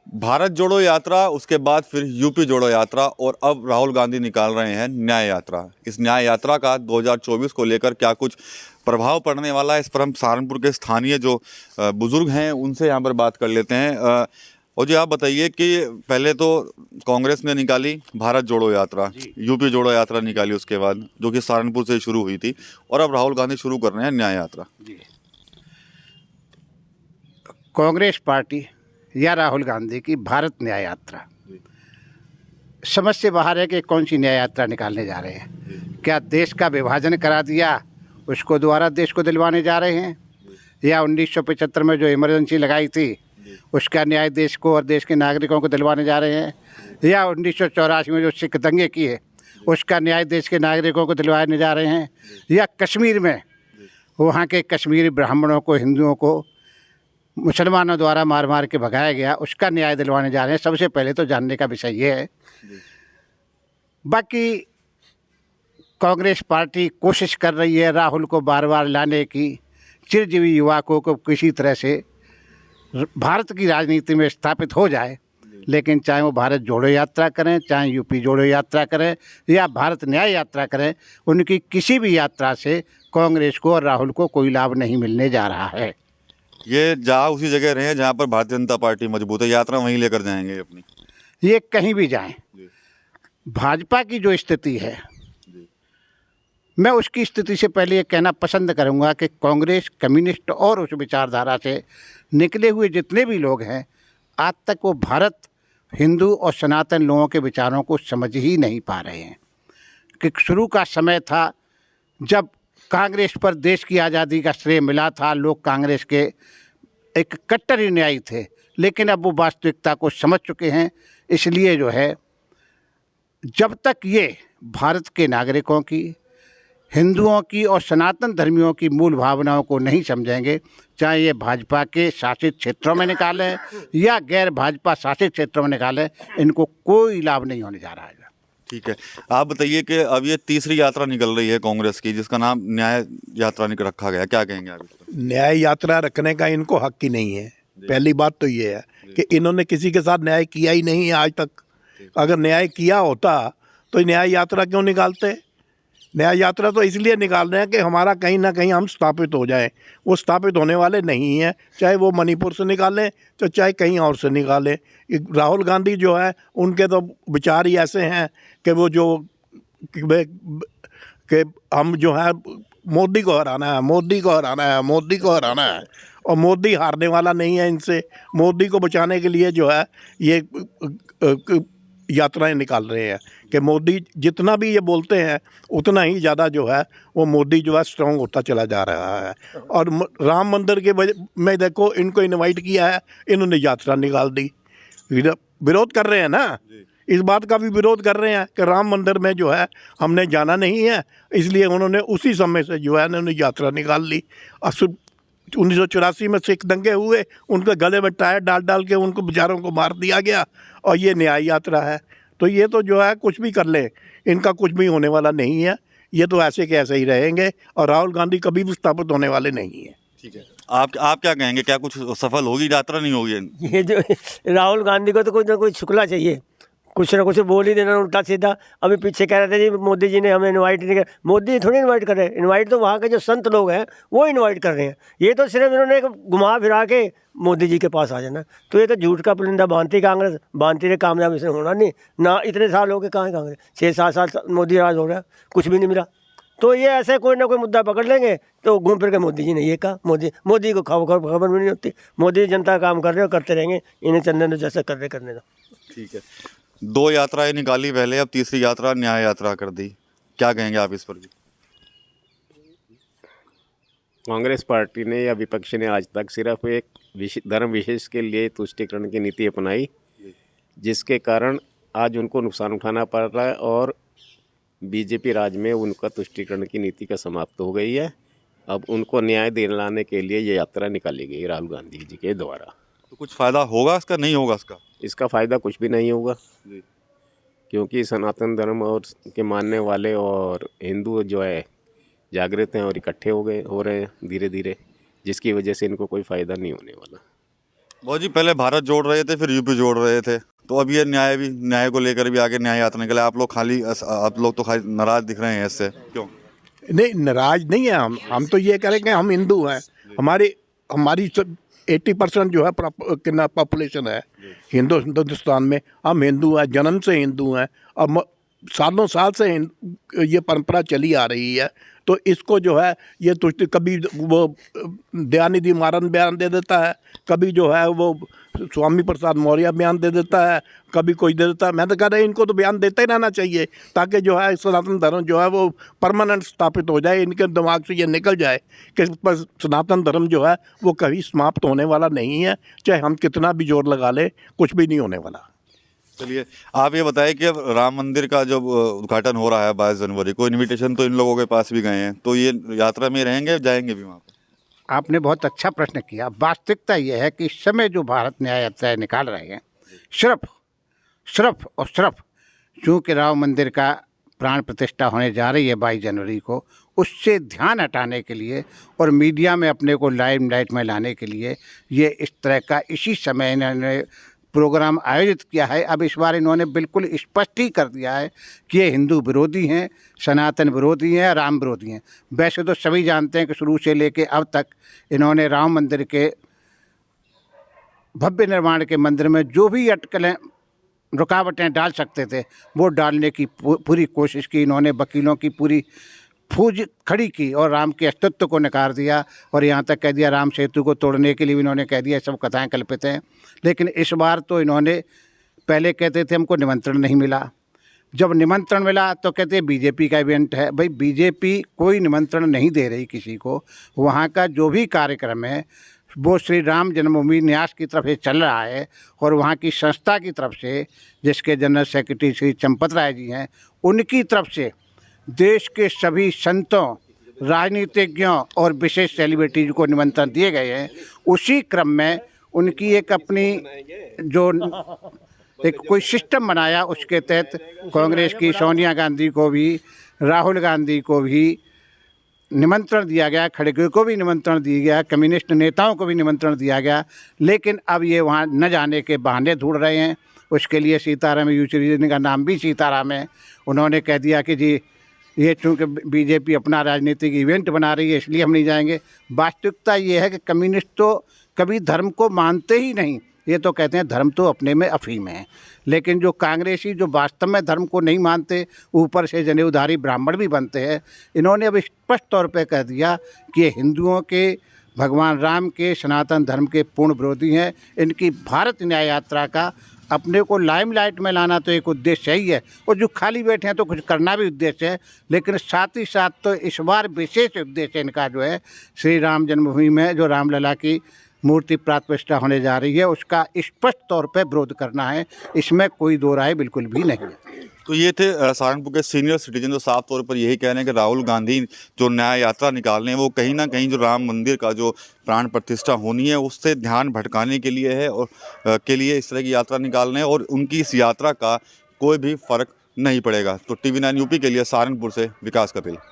भारत जोड़ो यात्रा, उसके बाद फिर यूपी जोड़ो यात्रा और अब राहुल गांधी निकाल रहे हैं न्याय यात्रा। इस न्याय यात्रा का 2024 को लेकर क्या कुछ प्रभाव पड़ने वाला है, इस पर हम सहारनपुर के स्थानीय जो बुजुर्ग हैं उनसे यहाँ पर बात कर लेते हैं। और जी आप बताइए कि पहले तो कांग्रेस ने निकाली भारत जोड़ो यात्रा, यूपी जोड़ो यात्रा निकाली उसके बाद, जो कि सहारनपुर से शुरू हुई थी, और अब राहुल गांधी शुरू कर रहे हैं न्याय यात्रा। कांग्रेस पार्टी या राहुल गांधी की भारत न्याय यात्रा समझ से बाहर है कि कौन सी न्याय यात्रा निकालने जा रहे हैं। क्या देश का विभाजन करा दिया उसको दोबारा देश को दिलवाने जा रहे हैं, या 1975 में जो इमरजेंसी लगाई थी उसका न्याय देश को और देश के नागरिकों को दिलवाने जा रहे हैं, या 1984 में जो सिख दंगे किए उसका न्याय देश के नागरिकों को दिलवाने जा रहे हैं, या कश्मीर में वहाँ के कश्मीरी ब्राह्मणों को, हिंदुओं को मुसलमानों द्वारा मार मार के भगाया गया उसका न्याय दिलवाने जा रहे हैं। सबसे पहले तो जानने का विषय ये है। बाकी कांग्रेस पार्टी कोशिश कर रही है राहुल को बार बार लाने की, चिरजीवी युवा को किसी तरह से भारत की राजनीति में स्थापित हो जाए। लेकिन चाहे वो भारत जोड़ो यात्रा करें, चाहे यूपी जोड़ो यात्रा करें, या भारत न्याय यात्रा करें, उनकी किसी भी यात्रा से कांग्रेस को और राहुल को कोई लाभ नहीं मिलने जा रहा है। ये जा उसी जगह रहे हैं जहाँ पर भारतीय जनता पार्टी मजबूत है, यात्रा वहीं लेकर जाएंगे अपनी। ये कहीं भी जाएं, भाजपा की जो स्थिति है, मैं उसकी स्थिति से पहले ये कहना पसंद करूंगा कि कांग्रेस, कम्युनिस्ट और उस विचारधारा से निकले हुए जितने भी लोग हैं, आज तक वो भारत, हिंदू और सनातन लोगों के विचारों को समझ ही नहीं पा रहे हैं। कि शुरू का समय था जब कांग्रेस पर देश की आज़ादी का श्रेय मिला था, लोग कांग्रेस के एक कट्टर अनुयायी थे, लेकिन अब वो वास्तविकता को समझ चुके हैं। इसलिए जो है, जब तक ये भारत के नागरिकों की, हिंदुओं की और सनातन धर्मियों की मूल भावनाओं को नहीं समझेंगे, चाहे ये भाजपा के शासित क्षेत्रों में निकालें या गैर भाजपा शासित क्षेत्रों में निकालें, इनको कोई लाभ नहीं होने जा रहा है। ठीक है, आप बताइए कि अब ये तीसरी यात्रा निकल रही है कांग्रेस की, जिसका नाम न्याय यात्रा रखा गया, क्या कहेंगे आप इस पर? न्याय यात्रा रखने का इनको हक ही नहीं है। पहली बात तो ये है कि इन्होंने किसी के साथ न्याय किया ही नहीं है आज तक। अगर न्याय किया होता तो न्याय यात्रा क्यों निकालते? न्याय यात्रा तो इसलिए निकाल रहे हैं कि हमारा कहीं ना कहीं हम स्थापित हो जाएं। वो स्थापित होने वाले नहीं हैं, चाहे वो मणिपुर से निकालें तो चाहे कहीं और से निकालें। राहुल गांधी जो है, उनके तो विचार ही ऐसे हैं कि वो जो कि हम जो है मोदी को हराना है, मोदी को हराना है, मोदी को हराना है, और मोदी हारने वाला नहीं है इनसे। मोदी को बचाने के लिए जो है ये यात्राएं निकाल रहे हैं कि मोदी जितना भी ये बोलते हैं उतना ही ज़्यादा जो है वो मोदी जो है स्ट्रॉन्ग होता चला जा रहा है। और राम मंदिर के में देखो, इनको इनवाइट किया है, इन्होंने यात्रा निकाल दी। विरोध कर रहे हैं ना, इस बात का भी विरोध कर रहे हैं कि राम मंदिर में जो है हमने जाना नहीं है, इसलिए उन्होंने उसी समय से जो है उन्होंने यात्रा निकाल ली। 1984 में सिख दंगे हुए, उनके गले में टायर डाल डाल के उनको बेचारों को मार दिया गया, और ये न्याय यात्रा है। तो ये तो जो है कुछ भी कर ले, इनका कुछ भी होने वाला नहीं है। ये तो ऐसे के ऐसे ही रहेंगे, और राहुल गांधी कभी भी स्थापित होने वाले नहीं है। ठीक है, आप क्या कहेंगे, क्या कुछ सफल होगी यात्रा, नहीं होगी? ये जो राहुल गांधी को तो कुछ ना कुछ शुक्ला चाहिए, कुछ ना कुछ बोल ही देना उल्टा सीधा। अभी पीछे कह रहे थे जी मोदी जी ने हमें इनवाइट नहीं किया। मोदी थोड़ी इनवाइट कर रहे हैं, इनवाइट तो वहाँ के जो संत लोग हैं वो इनवाइट कर रहे हैं। ये तो सिर्फ इन्होंने घुमा फिरा के मोदी जी के पास आ जाना। तो ये तो झूठ का पुलिंदा बांधती कांग्रेस, बांधती रहे, कामयाब इसने होना नहीं ना। इतने साल हो गए, कहाँ है कांग्रेस? 6-7 साल मोदी राज हो रहा है, कुछ भी नहीं मिला। तो ये ऐसे कोई ना कोई मुद्दा पकड़ लेंगे तो घूम फिर के मोदी जी ने ये कहा, मोदी को खबर भी नहीं होती। मोदी जनता का काम कर रहे हो, करते रहेंगे, इन्हें चंदन जैसे कर रहे करने दो। ठीक है, 2 यात्राएं निकाली पहले, अब तीसरी यात्रा न्याय यात्रा कर दी, क्या कहेंगे आप इस पर? कांग्रेस पार्टी ने या विपक्ष ने आज तक सिर्फ एक धर्म विशेष के लिए तुष्टीकरण की नीति अपनाई, जिसके कारण आज उनको नुकसान उठाना पड़ रहा है, और बीजेपी राज में उनका तुष्टीकरण की नीति का समाप्त हो गई है। अब उनको न्याय दिलाने के लिए ये यात्रा निकाली गई राहुल गांधी जी के द्वारा। तो कुछ फ़ायदा होगा इसका, नहीं होगा इसका फ़ायदा कुछ भी नहीं होगा, क्योंकि सनातन धर्म और के मानने वाले और हिंदू जो है जागृत हैं और इकट्ठे हो रहे हैं धीरे धीरे, जिसकी वजह से इनको कोई फ़ायदा नहीं होने वाला। बहुत जी पहले भारत जोड़ रहे थे, फिर यूपी जोड़ रहे थे, तो अब ये न्याय को लेकर भी आगे न्याय यात्रा निकला। आप लोग तो खाली नाराज दिख रहे हैं इससे, क्यों? नहीं, नाराज नहीं है हम तो ये करेंगे, हम हिंदू हैं, हमारी 80% जो है कितना पॉपुलेशन है हिंदुस्तान में, हम हिंदू हैं, जन्म से हिंदू हैं और सालों साल से ये परंपरा चली आ रही है। तो इसको जो है ये तो कभी वो दयानिधि मारन बयान दे देता है, कभी जो है वो स्वामी प्रसाद मौर्य बयान दे देता है, कभी कोई दे देता है। मैं तो कह रहा इनको तो बयान देते ही रहना चाहिए, ताकि जो है सनातन धर्म जो है वो परमानेंट स्थापित हो जाए, इनके दिमाग से ये निकल जाए कि सनातन धर्म जो है वो कभी समाप्त होने वाला नहीं है, चाहे हम कितना भी जोर लगा ले, कुछ भी नहीं होने वाला। चलिए, आप ये बताएं कि अब राम मंदिर का जब उद्घाटन हो रहा है 22 जनवरी को, इनविटेशन तो इन लोगों के पास भी गए हैं, तो ये यात्रा में रहेंगे, जाएंगे भी वहाँ पर? आपने बहुत अच्छा प्रश्न किया। वास्तविकता यह है कि इस समय जो भारत न्याय यात्राएं निकाल रहे हैं, सिर्फ चूँकि राम मंदिर का प्राण प्रतिष्ठा होने जा रही है 22 जनवरी को, उससे ध्यान हटाने के लिए और मीडिया में अपने को लाइमलाइट में लाने के लिए ये इस तरह का इसी समय इन्होंने प्रोग्राम आयोजित किया है। अब इस बार इन्होंने बिल्कुल स्पष्ट ही कर दिया है कि ये हिंदू विरोधी हैं, सनातन विरोधी हैं, राम विरोधी हैं। वैसे तो सभी जानते हैं कि शुरू से लेके अब तक इन्होंने राम मंदिर के भव्य निर्माण के मंदिर में जो भी अटकलें रुकावटें डाल सकते थे वो डालने की पूरी कोशिश की। इन्होंने वकीलों की पूरी फौज खड़ी की और राम के अस्तित्व को नकार दिया और यहाँ तक कह दिया राम सेतु को तोड़ने के लिए भी इन्होंने कह दिया सब कथाएं कल्पित हैं। लेकिन इस बार तो इन्होंने पहले कहते थे हमको निमंत्रण नहीं मिला, जब निमंत्रण मिला तो कहते बीजेपी का इवेंट है। भाई बीजेपी कोई निमंत्रण नहीं दे रही किसी को। वहाँ का जो भी कार्यक्रम है वो श्री राम जन्मभूमि न्यास की तरफ से चल रहा है और वहाँ की संस्था की तरफ से, जिसके जनरल सेक्रेटरी श्री चंपत राय जी हैं, उनकी तरफ से देश के सभी संतों, राजनीतिज्ञों और विशेष सेलिब्रिटीज को निमंत्रण दिए गए हैं। उसी क्रम में उनकी एक अपनी जो एक कोई सिस्टम बनाया, उसके तहत कांग्रेस की सोनिया गांधी को भी, राहुल गांधी को भी निमंत्रण दिया गया, खड़गे को भी निमंत्रण दिया गया, कम्युनिस्ट नेताओं को भी निमंत्रण दिया गया। लेकिन अब ये वहाँ न जाने के बहाने ढूंढ रहे हैं। उसके लिए सीताराम येचुरी का नाम भी सीताराम है। उन्होंने कह दिया कि जी ये चूँकि बीजेपी अपना राजनीतिक इवेंट बना रही है इसलिए हम नहीं जाएंगे। वास्तविकता ये है कि कम्युनिस्ट तो कभी धर्म को मानते ही नहीं, ये तो कहते हैं धर्म तो अपने में अफीम है। लेकिन जो कांग्रेसी जो वास्तव में धर्म को नहीं मानते, ऊपर से जनेऊधारी ब्राह्मण भी बनते हैं, इन्होंने अब स्पष्ट तौर पे कह दिया कि ये हिंदुओं के, भगवान राम के, सनातन धर्म के पूर्ण विरोधी हैं। इनकी भारत न्याय यात्रा का अपने को लाइमलाइट में लाना तो एक उद्देश्य ही है और जो खाली बैठे हैं तो कुछ करना भी उद्देश्य है। लेकिन साथ ही साथ तो इस बार विशेष उद्देश्य इनका जो है श्री राम जन्मभूमि में जो रामलला की मूर्ति प्राण प्रतिष्ठा होने जा रही है उसका स्पष्ट तौर पर विरोध करना है। इसमें कोई दो राय बिल्कुल भी नहीं है। तो ये थे सहारनपुर के सीनियर सिटीजन जो साफ तौर पर यही कह रहे हैं कि राहुल गांधी जो न्याय यात्रा निकाल रहे हैं वो कहीं ना कहीं जो राम मंदिर का जो प्राण प्रतिष्ठा होनी है उससे ध्यान भटकाने के लिए है और के लिए इस तरह की यात्रा निकाल रहे हैं और उनकी इस यात्रा का कोई भी फर्क नहीं पड़ेगा। तो TV9 यूपी के लिए सहारनपुर से विकास कपिल।